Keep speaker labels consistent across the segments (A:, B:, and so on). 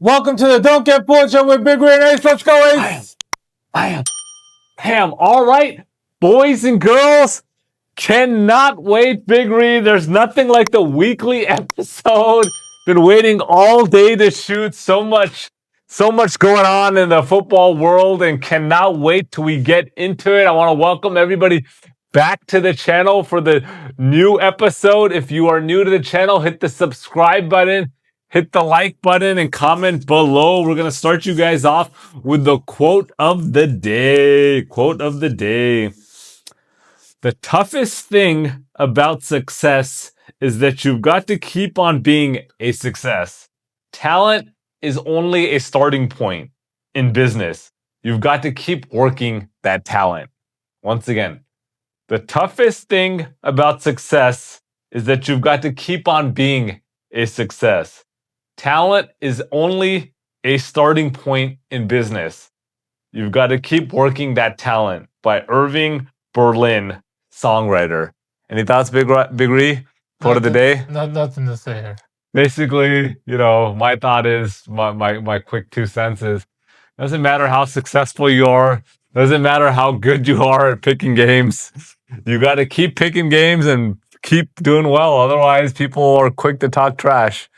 A: Welcome to the Don't Get Fooled Show with Big Ray and Ace. Let's go, Ace.
B: Bam. All right, boys and girls, cannot wait, Big Ray. There's nothing like the weekly episode. Been waiting all day to shoot. So much going on in the football world, and cannot wait till we get into it. I want to welcome everybody back to the channel for the new episode. If you are new to the channel, hit the subscribe button. Hit the like button and comment below. We're going to start you guys off with the quote of the day. Quote of the day. The toughest thing about success is that you've got to keep on being a success. Talent is only a starting point in business. You've got to keep working that talent. Once again, the toughest thing about success is that you've got to keep on being a success. Talent is only a starting point in business. You've got to keep working that talent. By Irving Berlin, songwriter. Any thoughts, Big Ree? Quote of the day?
A: Nothing to say here.
B: Basically, my thought is, my quick 2 cents is, doesn't matter how successful you are, doesn't matter how good you are at picking games. You got to keep picking games and keep doing well. Otherwise, people are quick to talk trash.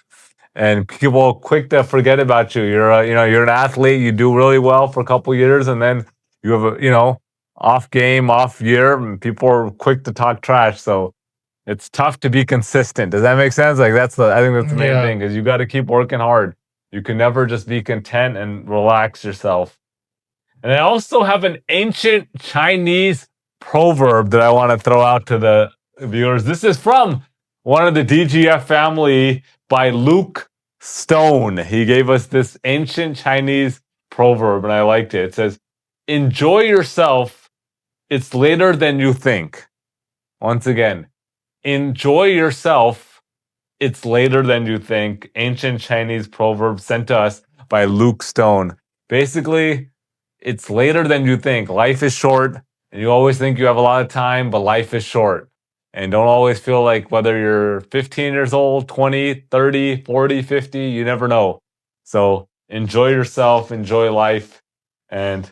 B: And people are quick to forget about you. You're an athlete. You do really well for a couple years, and then you have a off game, off year, and people are quick to talk trash. So it's tough to be consistent. Does that make sense? I think that's the main thing. Is you got to keep working hard. You can never just be content and relax yourself. And I also have an ancient Chinese proverb that I want to throw out to the viewers. This is from one of the DGF family by Luke Stone. He gave us this ancient Chinese proverb, and I liked it. It says, "Enjoy yourself. It's later than you think." Once again, enjoy yourself. It's later than you think. Ancient Chinese proverb sent to us by Luke Stone. Basically, it's later than you think. Life is short, and you always think you have a lot of time, but life is short. And don't always feel like whether you're 15 years old, 20, 30, 40, 50, you never know. So enjoy yourself, enjoy life. And,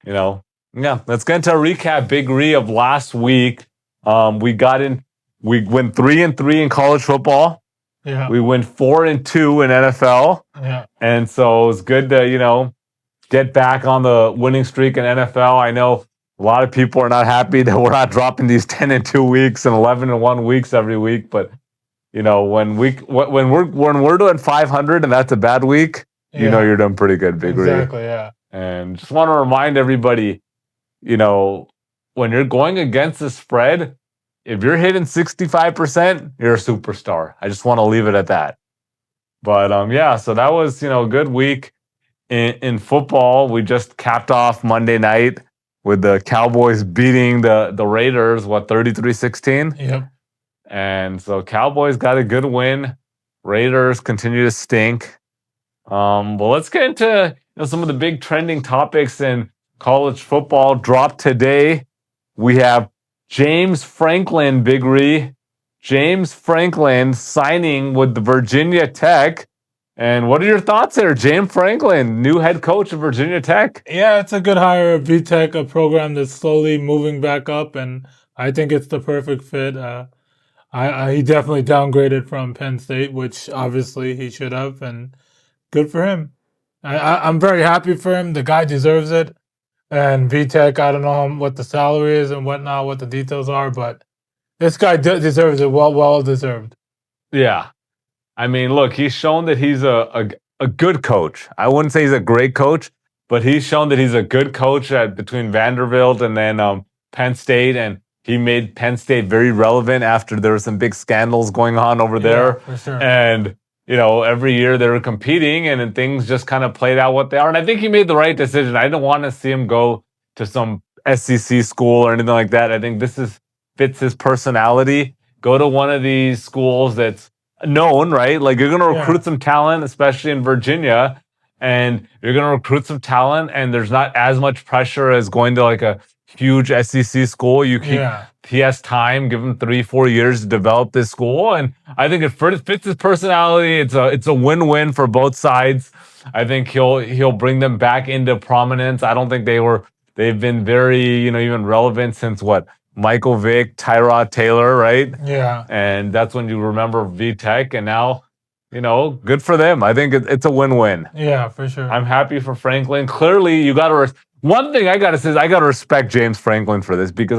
B: let's get into a recap, Big Ree, of last week. We went 3-3 in college football.
A: Yeah.
B: We went 4-2 in NFL.
A: Yeah.
B: And so it was good to, get back on the winning streak in NFL. I know a lot of people are not happy that we're not dropping these 10-2 weeks and 11-1 weeks every week. But when we're doing 500 and that's a bad week, you're doing pretty good, Big Ree.
A: Exactly, yeah.
B: And just want to remind everybody, when you're going against the spread, if you're hitting 65%, you're a superstar. I just want to leave it at that. But so that was a good week in football. We just capped off Monday night with the Cowboys beating the Raiders, 33-16?
A: Yep.
B: And so Cowboys got a good win. Raiders continue to stink. But let's get into some of the big trending topics in college football. Drop today. We have James Franklin, Big Ree. James Franklin signing with the Virginia Tech. And what are your thoughts there? James Franklin, new head coach of Virginia Tech.
A: Yeah, it's a good hire. VTech, a program that's slowly moving back up, and I think it's the perfect fit. He definitely downgraded from Penn State, which obviously he should have, and good for him. I'm very happy for him. The guy deserves it. And VTech, I don't know what the salary is and whatnot, what the details are, but this guy deserves it. Well deserved.
B: Yeah. I mean, look, he's shown that he's a good coach. I wouldn't say he's a great coach, but he's shown that he's a good coach between Vanderbilt and then Penn State, and he made Penn State very relevant after there were some big scandals going on over there.
A: For sure.
B: And, every year they were competing, and then things just kind of played out what they are. And I think he made the right decision. I didn't want to see him go to some SEC school or anything like that. I think fits his personality. Go to one of these schools that's known, right? Like, you're going to recruit some talent, especially in Virginia, and you're going to recruit some talent, and there's not as much pressure as going to like a huge SEC school.
A: Yeah.
B: He has time. Give him 3-4 years to develop this school, and I think it fits his personality. It's a win-win for both sides. I think he'll bring them back into prominence. I don't think they've been very even relevant since what, Michael Vick, Tyrod Taylor, right?
A: Yeah.
B: And that's when you remember VTech, and now, good for them. I think it's a win-win.
A: Yeah, for sure.
B: I'm happy for Franklin. Clearly, you got to. One thing I got to say is I got to respect James Franklin for this, because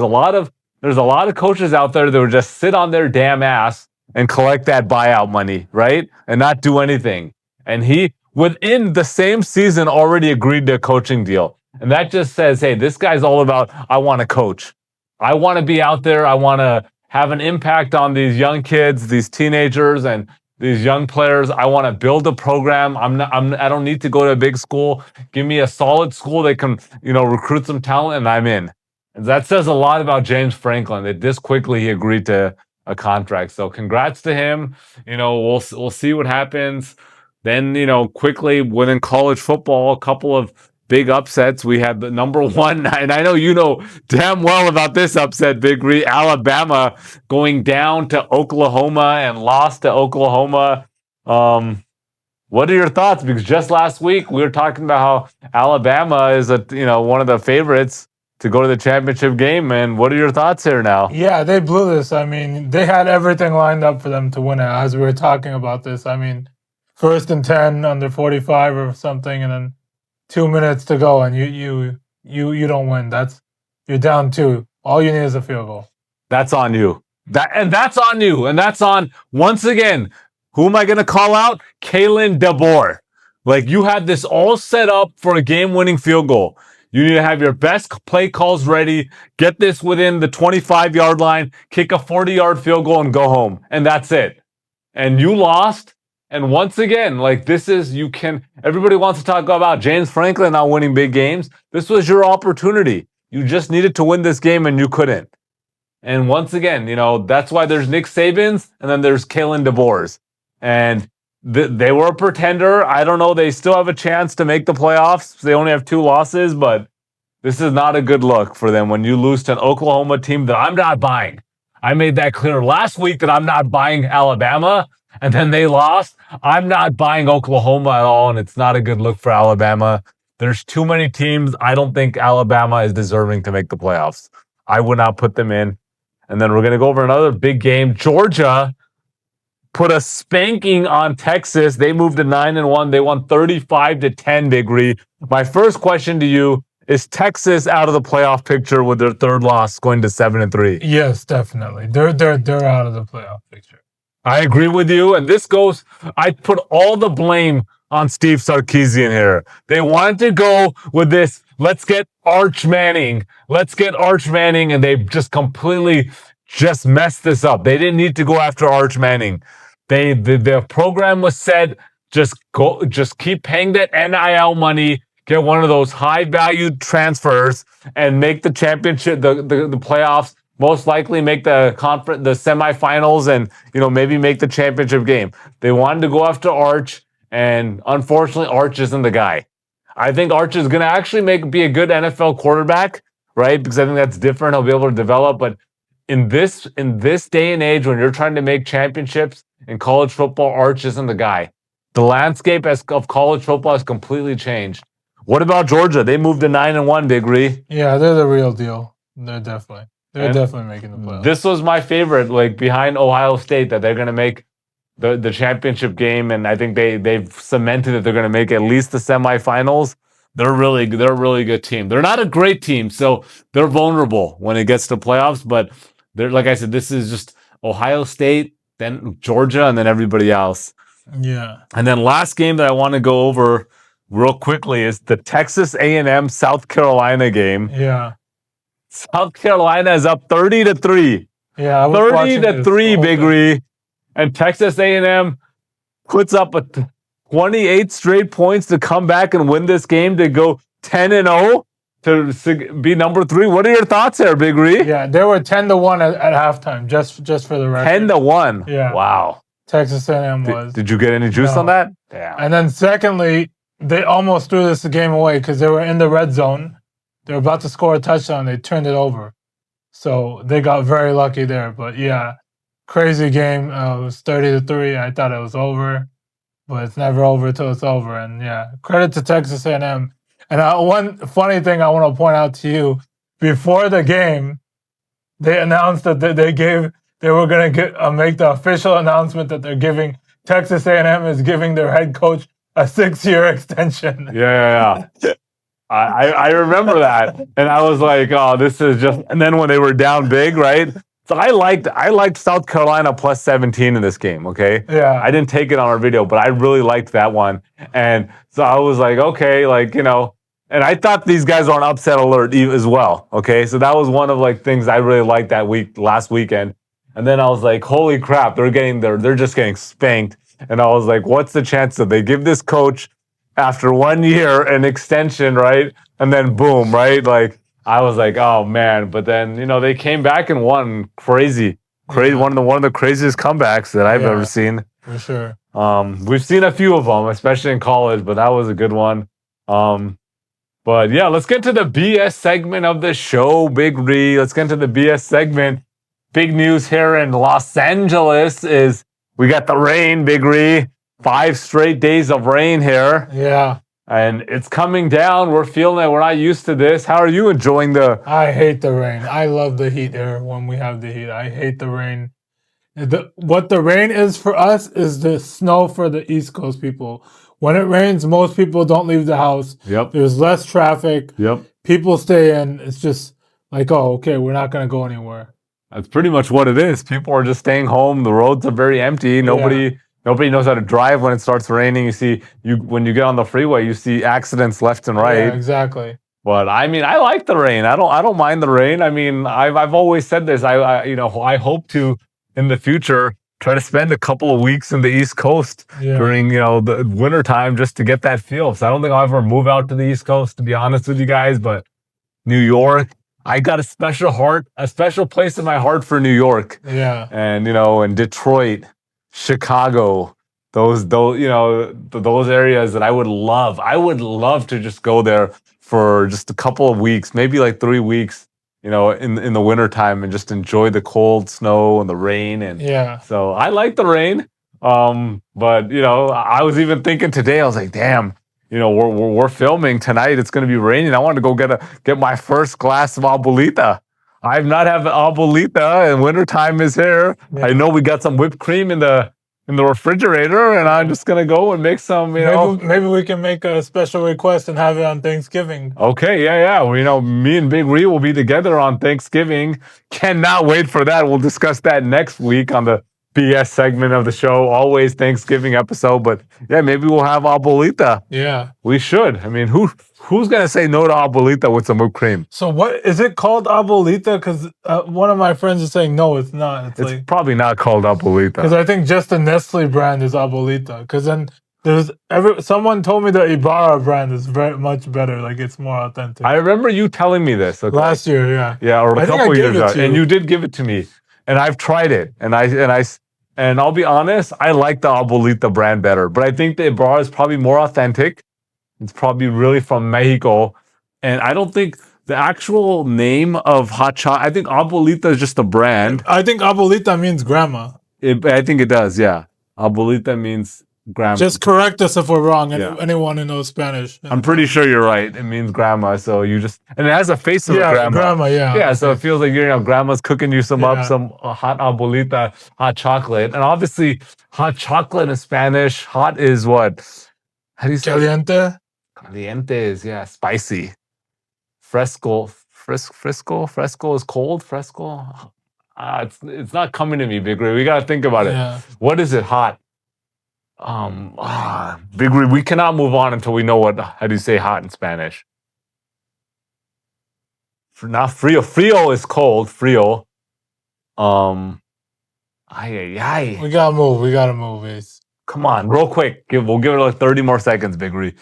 B: there's a lot of coaches out there that would just sit on their damn ass and collect that buyout money, right? And not do anything. And he, within the same season, already agreed to a coaching deal. And that just says, hey, this guy's all about, I want to coach. I want to be out there. I want to have an impact on these young kids, these teenagers, and these young players. I want to build a program. I don't need to go to a big school. Give me a solid school that can, recruit some talent, and I'm in. And that says a lot about James Franklin, that this quickly he agreed to a contract. So congrats to him. We'll see what happens. Then, quickly within college football, a couple of big upsets. We had the number one, and I know you know damn well about this upset, Big Ree. Alabama going down to Oklahoma and lost to Oklahoma. What are your thoughts? Because just last week we were talking about how Alabama is one of the favorites to go to the championship game. And what are your thoughts here now?
A: Yeah, they blew this. I mean, they had everything lined up for them to win it as we were talking about this. I mean, 1st and 10 under 45 or something, and then 2 minutes to go, and you don't win. You're down 2. All you need is a field goal.
B: That's on you. That's on you. And that's on, once again, who am I going to call out? Kalen DeBoer. Like, you had this all set up for a game-winning field goal. You need to have your best play calls ready, get this within the 25-yard line, kick a 40-yard field goal, and go home. And that's it. And you lost. And once again, everybody wants to talk about James Franklin not winning big games. This was your opportunity. You just needed to win this game, and you couldn't. And once again, that's why there's Nick Saban's, and then there's Kalen DeBoer's. And they were a pretender. I don't know. They still have a chance to make the playoffs. They only have 2 losses, but this is not a good look for them when you lose to an Oklahoma team that I'm not buying. I made that clear last week that I'm not buying Alabama, and then they lost. I'm not buying Oklahoma at all, and it's not a good look for Alabama. There's too many teams. I don't think Alabama is deserving to make the playoffs. I would not put them in. And then we're going to go over another big game. Georgia put a spanking on Texas. They moved to 9-1. They won 35-10, Big Ree. My first question to you, is Texas out of the playoff picture with their 3rd loss going to 7-3?
A: Yes, definitely. They're out of the playoff picture.
B: I agree with you. And I put all the blame on Steve Sarkisian here. They wanted to go with this, let's get Arch Manning. And they just completely just messed this up. They didn't need to go after Arch Manning. The program was set, just keep paying that NIL money, get one of those high valued transfers, and make the championship, the playoffs. Most likely make the semifinals, and maybe make the championship game. They wanted to go after Arch, and unfortunately, Arch isn't the guy. I think Arch is going to actually be a good NFL quarterback, right? Because I think that's different. He'll be able to develop. But in this day and age, when you're trying to make championships in college football, Arch isn't the guy. The landscape of college football has completely changed. What about Georgia? They moved to 9-1, Big Ree.
A: Yeah, they're the real deal. They're definitely making the playoffs.
B: This was my favorite, like behind Ohio State, that they're going to make the championship game, and I think they've cemented that they're going to make at least the semifinals. They're a really good team. They're not a great team, so they're vulnerable when it gets to playoffs. But they're, like I said, this is just Ohio State, then Georgia, and then everybody else.
A: Yeah.
B: And then last game that I want to go over real quickly is the Texas A&M South Carolina game.
A: Yeah.
B: South Carolina is up 30-3.
A: Yeah, I was
B: 30-3, Big Ree. And Texas A&M puts up 28 straight points to come back and win this game to go 10-0 to be number 3. What are your thoughts there, Big Ree?
A: Yeah, they were 10-1 at halftime, just for the record.
B: 10-1.
A: Yeah.
B: Wow.
A: Texas A&M was.
B: Did you get any juice on that? Yeah.
A: And then secondly, they almost threw this game away because they were in the red zone. they were about to score a touchdown. They turned it over. So they got very lucky there. But yeah, crazy game. It was 30-3. I thought it was over, but it's never over till it's over. And yeah, credit to Texas A&M. And one funny thing I want to point out to you: before the game, they announced that they were going to make the official announcement that they're giving Texas A&M is giving their head coach a 6-year extension.
B: Yeah. I remember that, and I was like, "Oh, this is just." And then when they were down big, right? So I liked South Carolina plus 17 in this game. Okay,
A: Yeah,
B: I didn't take it on our video, but I really liked that one, and so I was like, okay, like and I thought these guys were on upset alert as well. Okay, so that was one of like things I really liked that last weekend, and then I was like, holy crap, they're just getting spanked, and I was like, what's the chance that they give this coach after 1 year an extension, right? And then boom, right? Like I was like, oh man. But then they came back and won. Crazy.
A: Yeah.
B: One of the craziest comebacks that I've ever seen.
A: For sure.
B: We've seen a few of them, especially in college, but that was a good one. But yeah, let's get to the BS segment of the show, Big Ree. Let's get to the BS segment. Big news here in Los Angeles is we got the rain, Big Ree. 5 straight days of rain here.
A: Yeah.
B: And it's coming down. We're feeling it. We're not used to this. How are you enjoying
A: I hate the rain. I love the heat here when we have the heat. I hate the rain. What the rain is for us is the snow for the East Coast people. When it rains, most people don't leave the house.
B: Yep.
A: There's less traffic.
B: Yep.
A: People stay in. It's just like, oh, okay, we're not going to go anywhere.
B: That's pretty much what it is. People are just staying home. The roads are very empty. Nobody knows how to drive when it starts raining. You see, when you get on the freeway, you see accidents left and right.
A: Yeah, exactly.
B: But I mean, I like the rain. I don't mind the rain. I mean, I've always said this. I hope to in the future try to spend a couple of weeks in the East Coast during the winter time just to get that feel. So I don't think I'll ever move out to the East Coast, to be honest with you guys. But New York, I got a special place in my heart for New York.
A: Yeah,
B: and and Detroit. Chicago, those areas that I would love to just go there for just a couple of weeks, maybe like 3 weeks, in the wintertime and just enjoy the cold snow and the rain. And so I like the rain. But I was even thinking today, I was like, damn, we're filming tonight. It's going to be raining. I want to go get my first glass of Abuelita. I've not had Abuelita, and wintertime is here. Yeah. I know we got some whipped cream in the refrigerator, and I'm just gonna go and make some.
A: Maybe we can make a special request and have it on Thanksgiving.
B: Okay, yeah. Well, me and Big Ree will be together on Thanksgiving. Cannot wait for that. We'll discuss that next week on the BS segment of the show. Always Thanksgiving episode, but yeah, maybe we'll have Abuelita.
A: Yeah,
B: we should. I mean, who's gonna say no to Abuelita with some whipped cream?
A: So what is it called, Abuelita? Because one of my friends is saying no, it's not.
B: It's like, probably not called Abuelita.
A: Because I think just the Nestle brand is Abuelita. Because then someone told me the Ibarra brand is very much better. Like it's more authentic.
B: I remember you telling me this
A: last year. Yeah,
B: or a couple years ago, and you did give it to me. And I've tried it, and I'll be honest, I like the Abuelita brand better. But I think the Ibarra is probably more authentic. It's probably really from Mexico, and I don't think the actual name of hot chocolate. I think Abuelita is just a brand.
A: I think Abuelita means grandma.
B: I think it does. Yeah, Abuelita means grandma.
A: Just correct us if we're wrong. Anyone who knows Spanish.
B: I'm pretty sure you're right. It means grandma. So and it has a face of a grandma. Yeah. So it feels like grandma's cooking you some hot Abuelita, hot chocolate. And obviously hot chocolate in Spanish, hot is what? How do you say?
A: Caliente?
B: Caliente is, spicy. Fresco is cold. Fresco. It's not coming to me, Big Ray. We got to think about it. What is it? Hot. Big Ray, we cannot move on until we know how do you say hot in Spanish? Not frio. Frio is cold. Frio. Ay.
A: We gotta move, Ace.
B: Come on, real quick. We'll give it like 30 more seconds, Big Ray.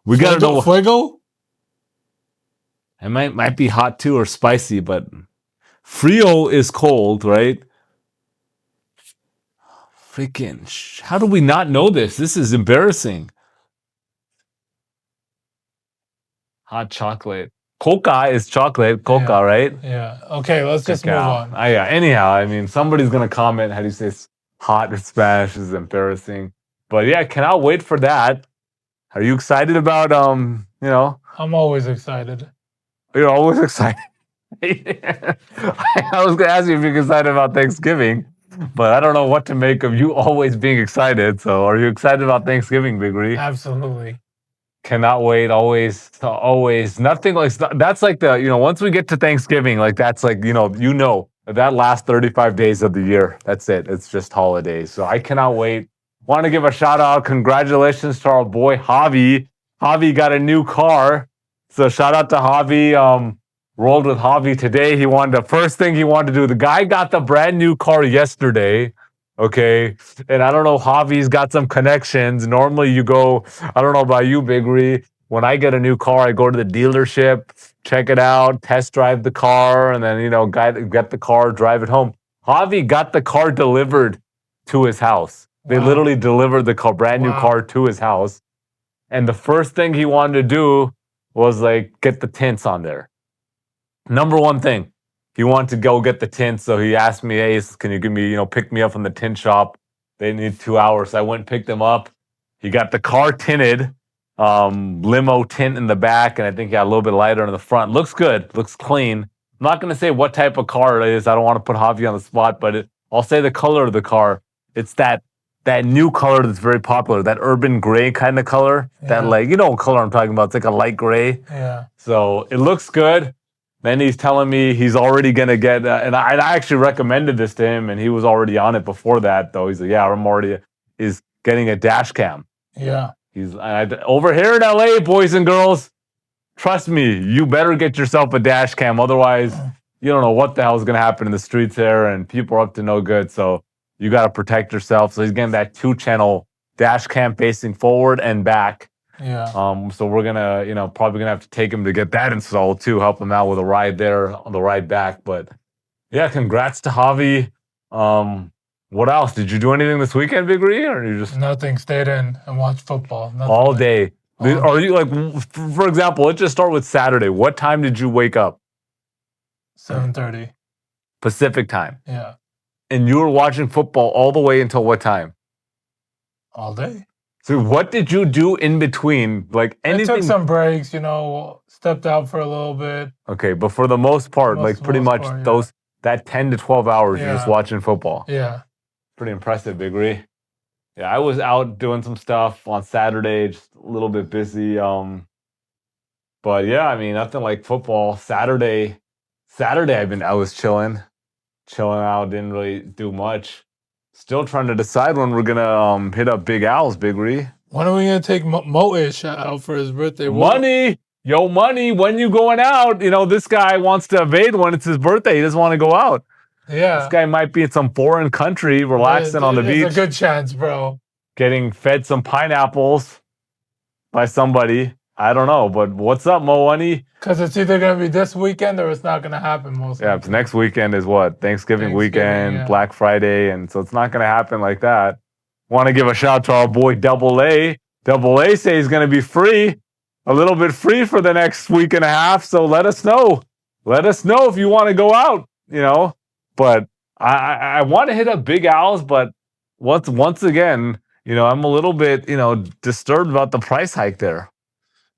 B: We gotta know.
A: Fuego?
B: It might be hot too or spicy, but frio is cold, right? Freaking! How do we not know this? This is embarrassing. Hot chocolate. Coca is chocolate. Coca,
A: Yeah.
B: right?
A: Yeah. Okay, let's just move
B: Cacao.
A: on.
B: Yeah. Anyhow, I mean, somebody's gonna comment how do you say hot in Spanish is embarrassing. But yeah, cannot wait for that. Are you excited about
A: I'm always excited.
B: you're always excited. I was gonna ask you if you're excited about Thanksgiving, but I don't know what to make of you always being excited. So are you excited about Thanksgiving, Big Ree?
A: Absolutely.
B: Cannot wait. Always. Nothing like that's like the once we get to Thanksgiving, like that's like that last 35 days of the year. That's it. It's just holidays. So I cannot wait. Want to give a shout out. Congratulations to our boy Javi. Javi got a new car. So shout out to Javi. Rolled with Javi today. The first thing he wanted to do. The guy got the brand new car yesterday. Okay. And I don't know, Javi's got some connections. Normally you go, I don't know about you, Big Ree. When I get a new car, I go to the dealership, check it out, test drive the car, and then, get the car, drive it home. Javi got the car delivered to his house. They literally delivered the car, brand new car to his house. And the first thing he wanted to do was like get the tints on there. Number one thing, he wanted to go get the tint. So he asked me, hey, can you give me, pick me up from the tint shop? They need 2 hours. So I went and picked him up. He got the car tinted, limo tint in the back, and I think he got a little bit lighter in the front. Looks good, looks clean. I'm not going to say what type of car it is. I don't want to put Javi on the spot, but I'll say the color of the car. It's that new color that's very popular, that urban gray kind of color. Yeah. That what color I'm talking about. It's like a light gray.
A: Yeah.
B: So it looks good. Then he's telling me he's already going to get, and I actually recommended this to him, and he was already on it before that, though. He's like, yeah, I'm already, is getting a dash cam.
A: Yeah.
B: Over here in LA, boys and girls, trust me, you better get yourself a dash cam. Otherwise, you don't know what the hell is going to happen in the streets here, and people are up to no good. So you got to protect yourself. So he's getting that 2-channel dash cam facing forward and back.
A: Yeah.
B: So we're gonna, probably gonna have to take him to get that installed too, help him out with a ride there on the ride back. But yeah, congrats to Javi. What else? Did you do anything this weekend, Big Ree, or you just
A: nothing? Stayed in and watched football
B: all day. Are you like, for example, let's just start with Saturday. What time did you wake up?
A: 7:30
B: Pacific time.
A: Yeah.
B: And you were watching football all the way until what time?
A: All day.
B: So what did you do in between? Like anything?
A: I took some breaks, stepped out for a little bit.
B: Okay, but for the most part, pretty much that 10 to 12 hours you're just watching football.
A: Yeah.
B: Pretty impressive, Big Ree. Yeah, I was out doing some stuff on Saturday, just a little bit busy. But yeah, I mean, nothing like football. Saturday I was chilling out, didn't really do much. Still trying to decide when we're gonna hit up Big Al's, Big Ree.
A: When are we gonna take Mo-ish out for his birthday?
B: Money, when you going out? This guy wants to evade when it's his birthday. He doesn't want to go out.
A: Yeah.
B: This guy might be in some foreign country, relaxing on the beach.
A: It's a good chance, bro.
B: Getting fed some pineapples by somebody. I don't know, but what's up, Mo Money?
A: Because it's either going to be this weekend or it's not going to happen most
B: Yeah, next weekend is what? Thanksgiving weekend, Black Friday, and so it's not going to happen like that. Want to give a shout out to our boy Double A. Double A say he's going to be free, a little bit free for the next week and a half, so let us know. Let us know if you want to go out, But I want to hit up Big Al's, but once again, I'm a little bit, disturbed about the price hike there.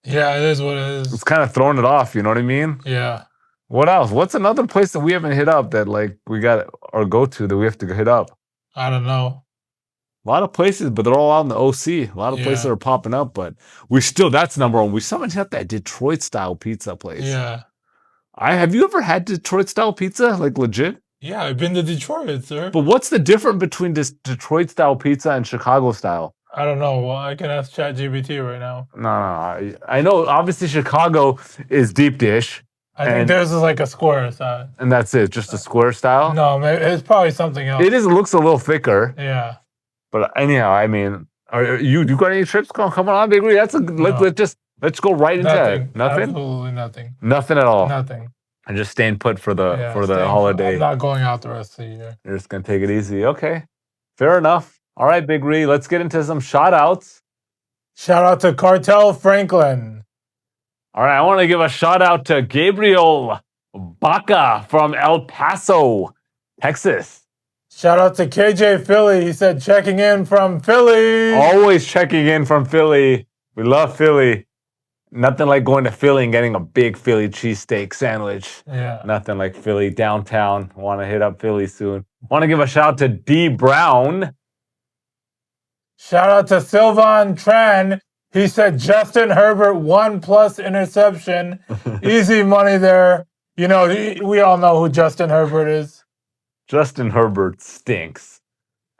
A: Yeah, it is what it is.
B: It's kind of throwing it off, you know what I mean?
A: Yeah.
B: What else? What's another place that we haven't hit up that we got our go-to that we have to hit up?
A: I don't know.
B: A lot of places, but they're all out in the OC. A lot of places are popping up, but that's number one. We still haven't hit that Detroit-style pizza place.
A: Yeah.
B: Have you ever had Detroit-style pizza, like legit?
A: Yeah, I've been to Detroit, sir.
B: But what's the difference between this Detroit-style pizza and Chicago-style?
A: I don't know. Well, I can ask ChatGPT right now.
B: No. I know, obviously, Chicago is deep dish.
A: I think theirs is like a square style.
B: And that's it? Just a square style?
A: No, it's probably something else.
B: It looks a little thicker.
A: Yeah.
B: But anyhow, I mean, you got any trips coming on, Big Ree? Let's go right into it. Nothing?
A: Absolutely nothing.
B: Nothing at all?
A: Nothing.
B: And just staying put for the holiday.
A: I'm not going out the rest of the year.
B: You're just going to take it easy. Okay. Fair enough. All right, Big Ree, let's get into some shout-outs.
A: Shout out to Cartel Franklin.
B: All right, I want to give a shout out to Gabriel Baca from El Paso, Texas.
A: Shout out to KJ Philly. He said checking in from Philly.
B: Always checking in from Philly. We love Philly. Nothing like going to Philly and getting a big Philly cheesesteak sandwich.
A: Yeah.
B: Nothing like Philly downtown. Want to hit up Philly soon. Want to give a shout out to D Brown.
A: Shout out to Sylvan Tran. He said Justin Herbert 1+ interception. Easy money there. You know, we all know who Justin Herbert is.
B: Justin Herbert stinks.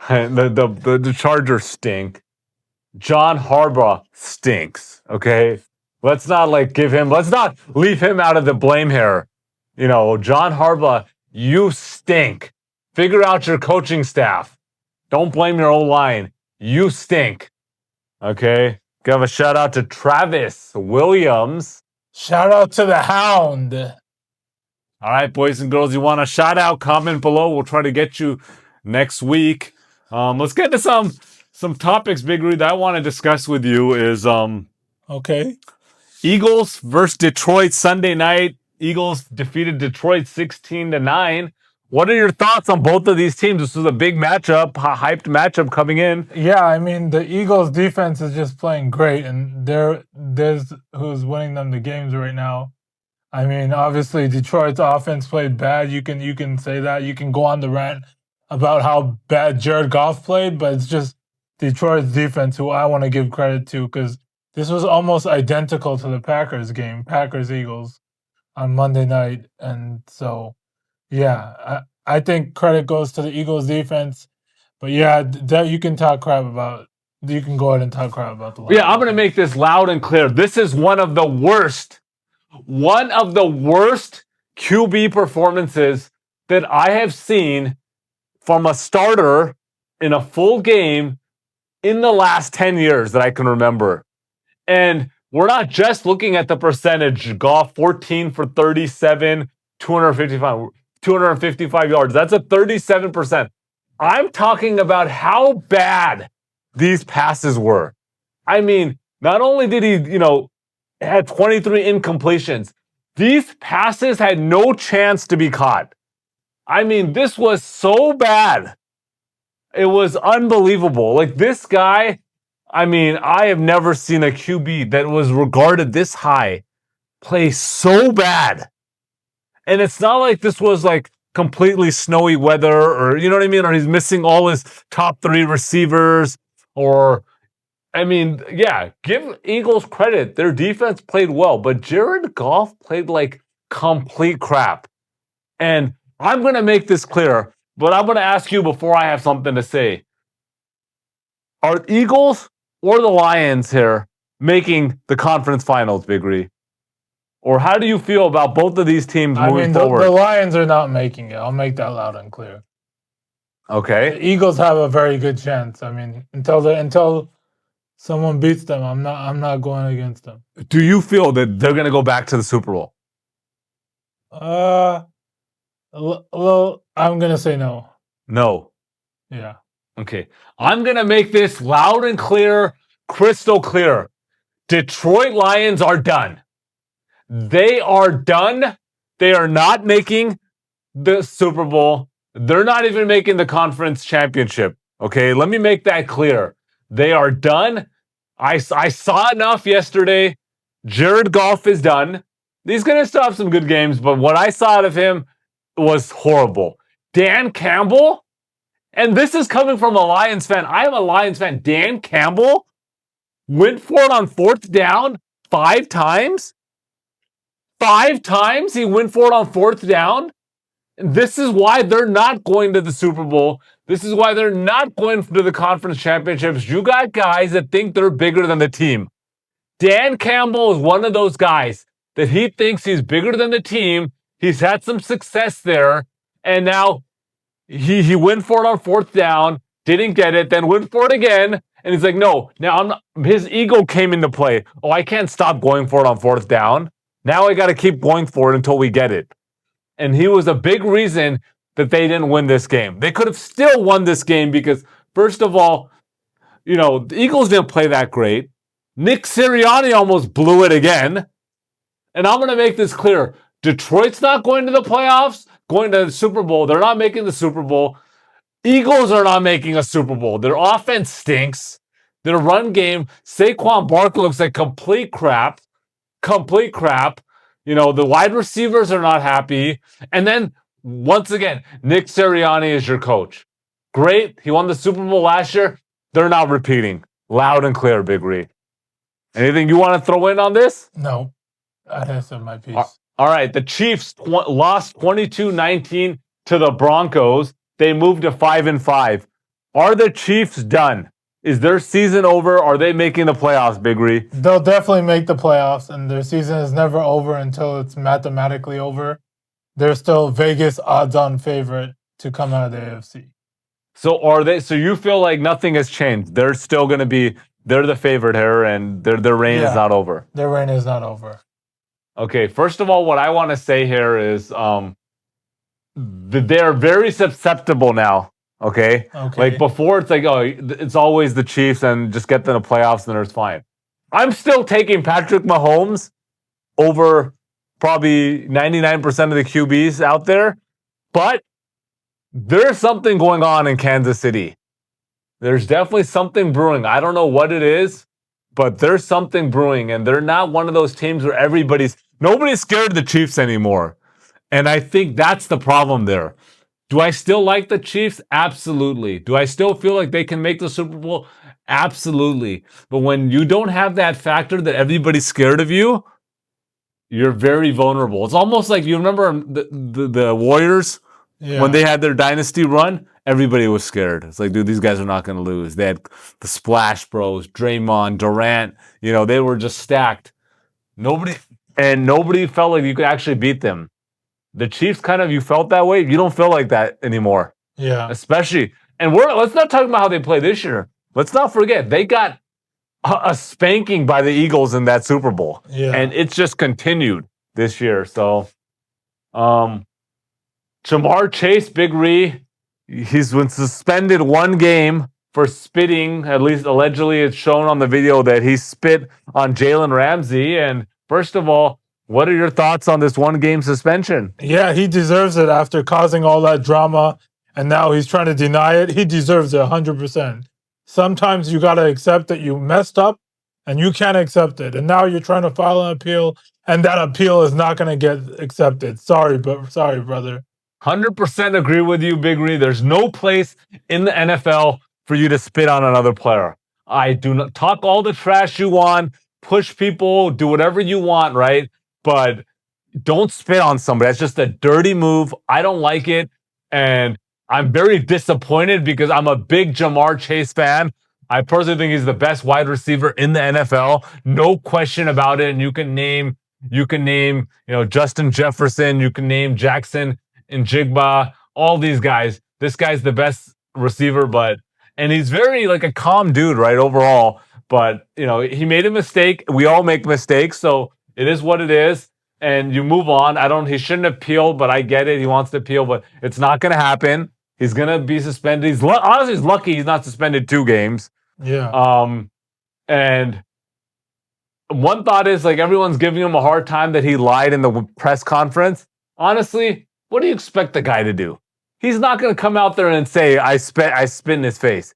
B: The Chargers stink. John Harbaugh stinks. Okay, let's not leave him out of the blame here. You know, John Harbaugh, you stink. Figure out your coaching staff. Don't blame your O-line. You stink. Okay. Give a shout out to Travis Williams.
A: Shout out to the Hound.
B: All right, boys and girls, you want a shout out? Comment below. We'll try to get you next week. Let's get to some topics, Big Reed, that I want to discuss with you is
A: Okay.
B: Eagles versus Detroit Sunday night. Eagles defeated Detroit 16-9. What are your thoughts on both of these teams? This was a big matchup, hyped matchup coming in.
A: Yeah, I mean, the Eagles defense is just playing great, and there's who's winning them the games right now. I mean, obviously Detroit's offense played bad. You can say that. You can go on the rant about how bad Jared Goff played, but it's just Detroit's defense who I want to give credit to, because this was almost identical to the Packers game, Packers-Eagles, on Monday night. And so, yeah, I think credit goes to the Eagles defense. But yeah, that you can talk crap about. You can go ahead and talk crap about the Lions.
B: Yeah, I'm going to make this loud and clear. This is one of the worst QB performances that I have seen from a starter in a full game in the last 10 years that I can remember. And we're not just looking at the percentage. Goff 14 for 37, 255 yards. That's a 37%. I'm talking about how bad these passes were. I mean, not only did he, had 23 incompletions, these passes had no chance to be caught. I mean, this was so bad. It was unbelievable. Like, this guy, I mean, I have never seen a QB that was regarded this high play so bad. And it's not like this was like completely snowy weather, or, you know what I mean? Or he's missing all his top 3 receivers, or, I mean, yeah, give Eagles credit. Their defense played well, but Jared Goff played like complete crap. And I'm going to make this clear, but I'm going to ask you before I have something to say. Are Eagles or the Lions here making the conference finals, Big Ree? Or how do you feel about both of these teams moving forward?
A: The Lions are not making it. I'll make that loud and clear.
B: Okay.
A: The Eagles have a very good chance. I mean, until someone beats them, I'm not going against them.
B: Do you feel that they're going to go back to the Super Bowl?
A: Well, I'm going to say no.
B: No.
A: Yeah.
B: Okay. I'm going to make this loud and clear, crystal clear. Detroit Lions are done. They are done. They are not making the Super Bowl. They're not even making the conference championship. Okay, let me make that clear. They are done. I saw enough yesterday. Jared Goff is done. He's going to still have some good games, but what I saw out of him was horrible. Dan Campbell, and this is coming from a Lions fan. I am a Lions fan. Dan Campbell went for it on 4th down 5 times. 5 times he went for it on 4th down. This is why they're not going to the Super Bowl. This is why they're not going to the conference championships. You got guys that think they're bigger than the team. Dan Campbell is one of those guys that he thinks he's bigger than the team. He's had some success there. And now he went for it on 4th down, didn't get it, then went for it again. And he's like, no, now his ego came into play. Oh, I can't stop going for it on 4th down. Now I got to keep going for it until we get it. And he was a big reason that they didn't win this game. They could have still won this game because, first of all, the Eagles didn't play that great. Nick Sirianni almost blew it again. And I'm going to make this clear. Detroit's not going to the playoffs, going to the Super Bowl. They're not making the Super Bowl. Eagles are not making a Super Bowl. Their offense stinks. Their run game, Saquon Barkley looks like complete crap. Complete crap. You know, the wide receivers are not happy. And then, once again, Nick Sirianni is your coach. Great. He won the Super Bowl last year. They're not repeating. Loud and clear, Big Ree. Anything you want to throw in on this?
A: No. I have said my piece.
B: All right. The Chiefs lost 22-19 to the Broncos. They moved to 5-5. Are the Chiefs done? Is their season over? Are they making the playoffs, Big Ree?
A: They'll definitely make the playoffs, and their season is never over until it's mathematically over. They're still Vegas odds-on favorite to come out of the AFC.
B: So are they? So you feel like nothing has changed? They're still going to be. They're the favorite here, and their reign is not over.
A: Their reign is not over.
B: Okay. First of all, what I want to say here is, they're very susceptible now. Okay? Like before, it's like, oh, it's always the Chiefs and just get them to playoffs and it's fine. I'm still taking Patrick Mahomes over probably 99% of the QBs out there, but there's something going on in Kansas City. There's definitely something brewing. I don't know what it is, but there's something brewing, and they're not one of those teams where nobody's scared of the Chiefs anymore. And I think that's the problem there. Do I still like the Chiefs? Absolutely. Do I still feel like they can make the Super Bowl? Absolutely. But when you don't have that factor that everybody's scared of you, you're very vulnerable. It's almost like, you remember the Warriors when they had their dynasty run? Everybody was scared. It's like, dude, these guys are not going to lose. They had the Splash Bros, Draymond, Durant. You know, they were just stacked. Nobody felt like you could actually beat them. The Chiefs you felt that way. You don't feel like that anymore.
A: Yeah.
B: Especially, and let's not talk about how they play this year. Let's not forget, they got a spanking by the Eagles in that Super Bowl.
A: Yeah.
B: And it's just continued this year. So, Jamar Chase, Big Ree, he's been suspended one game for spitting. At least allegedly it's shown on the video that he spit on Jalen Ramsey. And first of all, what are your thoughts on this one-game suspension?
A: Yeah, he deserves it after causing all that drama, and now he's trying to deny it. He deserves it 100%. Sometimes you got to accept that you messed up, and you can't accept it. And now you're trying to file an appeal, and that appeal is not going to get accepted. Sorry, brother.
B: 100% agree with you, Big Ree. There's no place in the NFL for you to spit on another player. I do not talk all the trash you want, push people, do whatever you want, right? But don't spit on somebody. That's just a dirty move. I don't like it. And I'm very disappointed because I'm a big Jamar Chase fan. I personally think he's the best wide receiver in the NFL. No question about it. And you can name, Justin Jefferson. You can name Jackson and Jigba, all these guys. This guy's the best receiver, and he's very like a calm dude, right? Overall. But, he made a mistake. We all make mistakes. So it is what it is, and you move on. He shouldn't appeal, but I get it. He wants to appeal, but it's not going to happen. He's going to be suspended. He's lucky he's not suspended 2 games.
A: Yeah.
B: And one thought is, like, everyone's giving him a hard time that he lied in the press conference. Honestly, what do you expect the guy to do? He's not going to come out there and say, I spit in his face.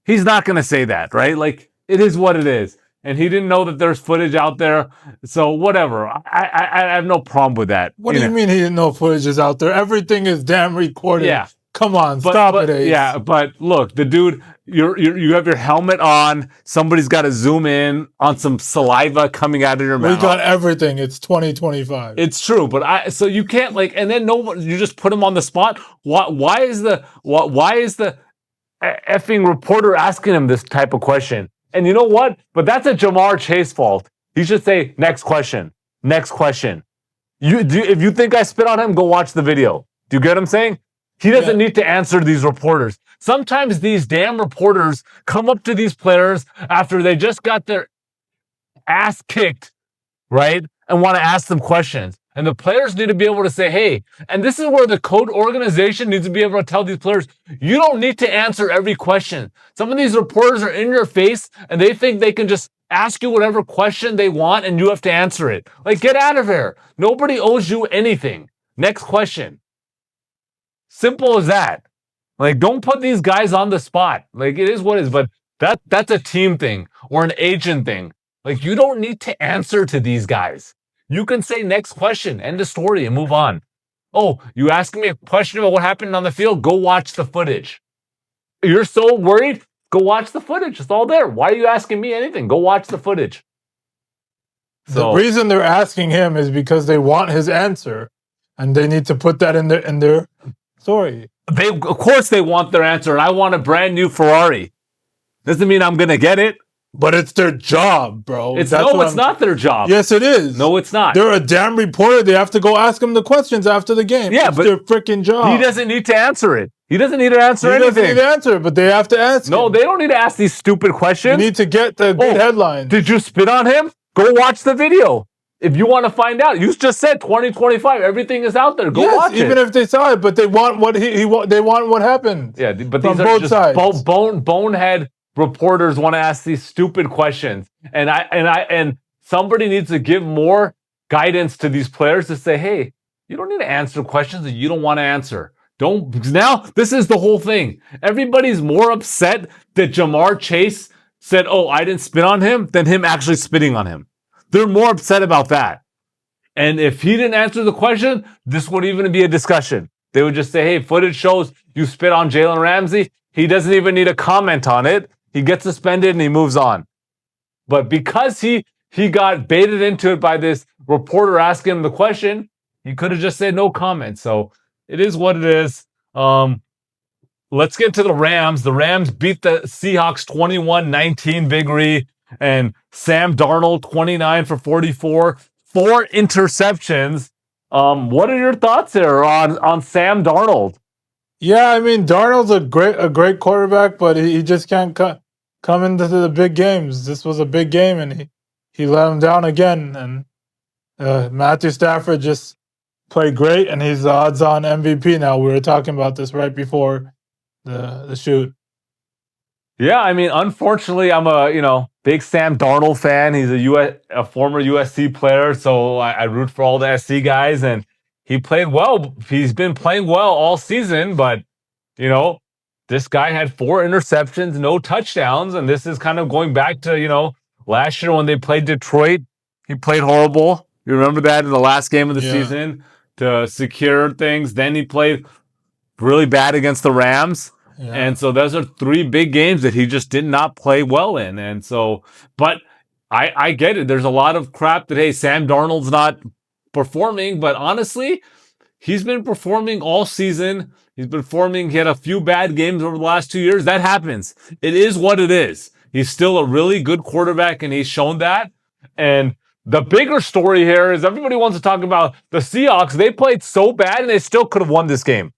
B: He's not going to say that, right? Like, it is what it is. And he didn't know that there's footage out there. So whatever. I have no problem with that.
A: What do you mean he didn't know footage is out there? Everything is damn recorded.
B: Yeah.
A: Come on, stop it, Ace.
B: Yeah, but look, the dude, you have your helmet on. Somebody's got to zoom in on some saliva coming out of your mouth.
A: We got everything. It's 2025.
B: It's true, but so you can't and then you just put him on the spot. Why is the effing reporter asking him this type of question? And you know what? But that's a Jamar Chase fault. He should say, next question. Next question. If you think I spit on him, go watch the video. Do you get what I'm saying? He doesn't need to answer these reporters. Sometimes these damn reporters come up to these players after they just got their ass kicked, right? And want to ask them questions. And the players need to be able to say, hey, and this is where the code organization needs to be able to tell these players, you don't need to answer every question. Some of these reporters are in your face and they think they can just ask you whatever question they want and you have to answer it. Like, get out of here. Nobody owes you anything. Next question. Simple as that. Like, don't put these guys on the spot. Like, it is what it is, but that's a team thing or an agent thing. Like, you don't need to answer to these guys. You can say next question, end of story, and move on. Oh, you asking me a question about what happened on the field? Go watch the footage. You're so worried? Go watch the footage. It's all there. Why are you asking me anything? Go watch the footage.
A: The reason they're asking him is because they want his answer, and they need to put that in their story.
B: Of course they want their answer, and I want a brand new Ferrari. Doesn't mean I'm gonna get it.
A: But it's their job, bro.
B: It's not their job.
A: Yes, it is.
B: No, it's not.
A: They're a damn reporter. They have to go ask him the questions after the game.
B: Yeah,
A: it's
B: but
A: their freaking job.
B: He doesn't need to answer it. He doesn't need to answer anything.
A: He doesn't need to answer it, but they have to ask
B: No,
A: him.
B: they don't need to ask these stupid questions.
A: You need to get the good headlines.
B: Did you spit on him? Go watch the video. If you want to find out, you just said 2025. Everything is out there. Go watch it.
A: Even if they saw it, but they want what they want what happened.
B: Yeah, but
A: from
B: these are
A: both
B: just
A: sides.
B: bonehead reporters want to ask these stupid questions, and somebody needs to give more guidance to these players to say, hey, you don't need to answer questions that you don't want to answer. Now this is the whole thing. Everybody's more upset that Jamar Chase said, oh, I didn't spit on him, than him actually spitting on him. They're more upset about that. And if he didn't answer the question, this wouldn't even be a discussion. They would just say, hey, footage shows you spit on Jalen Ramsey. He doesn't even need a comment on it. He gets suspended and he moves on. But because he got baited into it by this reporter asking him the question, he could have just said no comment. So it is what it is. Let's get to the Rams. The Rams beat the Seahawks 21-19, Big Ree. And Sam Darnold, 29 for 44, 4 interceptions. What are your thoughts there on Sam Darnold?
A: Yeah, I mean, Darnold's a great quarterback, but he just can't come into the big games. This was a big game, and he let him down again. And Matthew Stafford just played great, and he's the odds-on MVP now. We were talking about this right before the shoot.
B: Yeah, I mean, unfortunately, I'm a big Sam Darnold fan. He's a former USC player, so I root for all the SC guys, and he played well. He's been playing well all season, but this guy had 4 interceptions, no touchdowns, and this is kind of going back to last year when they played Detroit. He played horrible. You remember that in the last game of the season to secure things. Then he played really bad against the Rams. Yeah. And so those are 3 big games that he just did not play well in. And so, but I get it. There's a lot of crap that, hey, Sam Darnold's not performing, but honestly, he's been performing all season. He's been performing. He had a few bad games over the last 2 years. That happens. It is what it is. He's still a really good quarterback, and he's shown that. And the bigger story here is everybody wants to talk about the Seahawks. They played so bad, and they still could have won this game.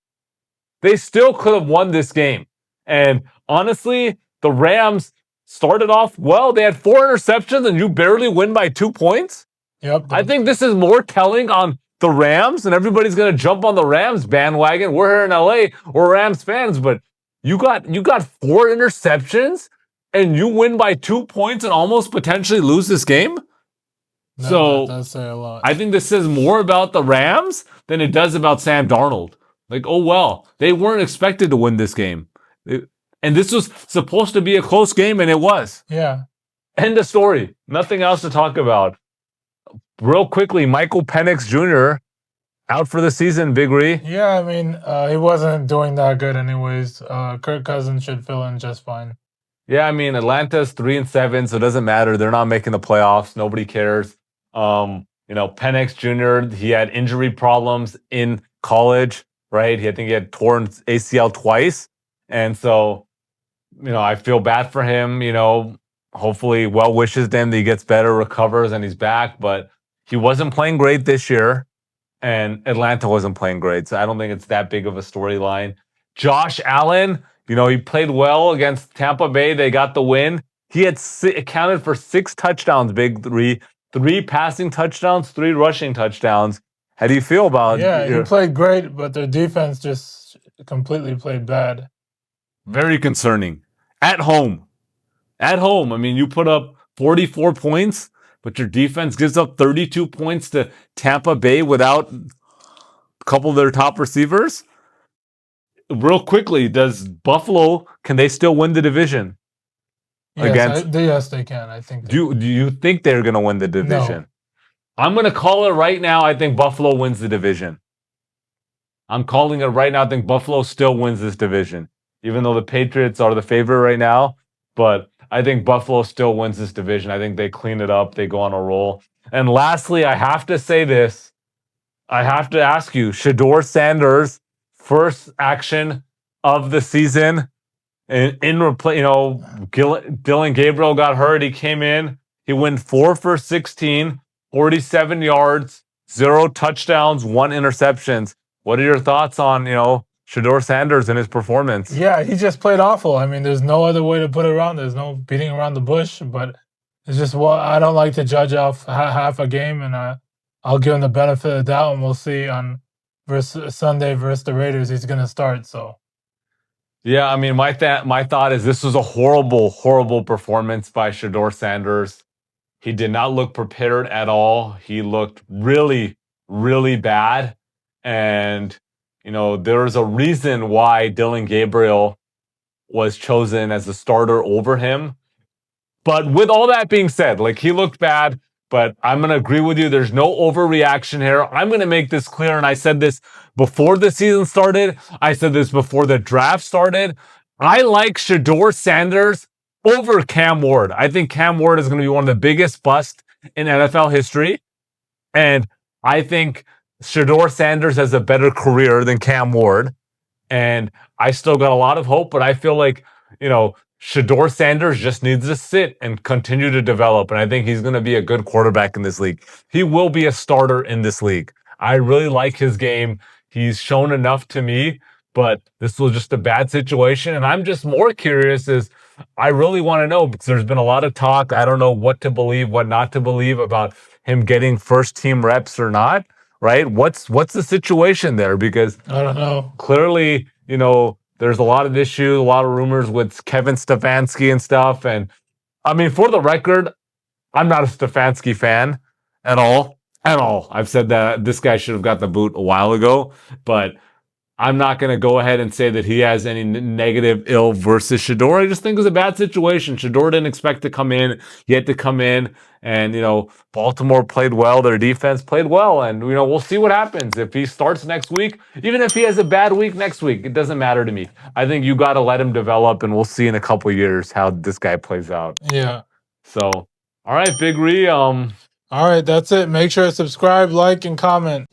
B: They still could have won this game. And honestly, the Rams started off well. They had 4 interceptions, and you barely win by 2 points.
A: Yep.
B: I think this is more telling on the Rams, and everybody's going to jump on the Rams bandwagon. We're here in LA. We're Rams fans, but you got 4 interceptions, and you win by 2 points and almost potentially lose this game?
A: That does say a lot.
B: I think this says more about the Rams than it does about Sam Darnold. Like, oh, well, they weren't expected to win this game. And this was supposed to be a close game, and it was.
A: Yeah.
B: End of story. Nothing else to talk about. Real quickly, Michael Penix Jr. out for the season, Big Ree.
A: Yeah, I mean, he wasn't doing that good anyways. Kirk Cousins should fill in just fine.
B: Yeah, I mean, Atlanta's 3-7, so it doesn't matter. They're not making the playoffs. Nobody cares. Penix Jr., he had injury problems in college. Right? I think he had torn ACL twice. And so, I feel bad for him. Hopefully, well wishes to him that he gets better, recovers, and he's back. But he wasn't playing great this year. And Atlanta wasn't playing great. So I don't think it's that big of a storyline. Josh Allen, he played well against Tampa Bay. They got the win. He had accounted for 6 touchdowns, Big Ree. 3 passing touchdowns, 3 rushing touchdowns. How do you feel about?
A: Yeah, he played great, but their defense just completely played bad.
B: Very concerning. At home. At home. I mean, you put up 44 points, but your defense gives up 32 points to Tampa Bay without a couple of their top receivers. Real quickly, can they still win the division?
A: Yes, they can. I think.
B: Do you think they're going to win the division?
A: No.
B: I'm going to call it right now. I think Buffalo wins the division. I'm calling it right now. I think Buffalo still wins this division, even though the Patriots are the favorite right now. But I think Buffalo still wins this division. I think they clean it up. They go on a roll. And lastly, I have to say this. I have to ask you, Shaduer Sanders, first action of the season. Dylan Gabriel got hurt. He came in. He went 4 for 16, 47 yards, 0 touchdowns, 1 interceptions. What are your thoughts on, Shaduer Sanders and his performance?
A: Yeah, he just played awful. I mean, there's no other way to put it around. There's no beating around the bush, but it's just I don't like to judge off half a game, and I'll give him the benefit of the doubt, and we'll see on Sunday versus the Raiders. He's going to start, so.
B: Yeah, I mean, my thought is this was a horrible, horrible performance by Shaduer Sanders. He did not look prepared at all. He looked really, really bad. And, there's a reason why Dylan Gabriel was chosen as the starter over him. But with all that being said, he looked bad, but I'm going to agree with you. There's no overreaction here. I'm going to make this clear, and I said this before the season started. I said this before the draft started. I like Shaduer Sanders over Cam Ward. I think Cam Ward is going to be one of the biggest busts in NFL history. And I think Shaduer Sanders has a better career than Cam Ward. And I still got a lot of hope, but I feel like, Shaduer Sanders just needs to sit and continue to develop. And I think he's going to be a good quarterback in this league. He will be a starter in this league. I really like his game. He's shown enough to me, but this was just a bad situation. And I'm just more curious I really want to know, because there's been a lot of talk. I don't know what to believe, what not to believe about him getting first team reps or not, right? What's the situation there? Because
A: I don't know.
B: Clearly, there's a lot of issues, a lot of rumors with Kevin Stefanski and stuff. And I mean, for the record, I'm not a Stefanski fan at all. At all. I've said that this guy should have got the boot a while ago, but I'm not going to go ahead and say that he has any negative ill versus Shaduer. I just think it was a bad situation. Shaduer didn't expect to come in. He had to come in, and, Baltimore played well. Their defense played well, and, we'll see what happens. If he starts next week, even if he has a bad week next week, it doesn't matter to me. I think you got to let him develop, and we'll see in a couple of years how this guy plays out.
A: Yeah.
B: So, all right, Big Ree.
A: All right, that's it. Make sure to subscribe, like, and comment.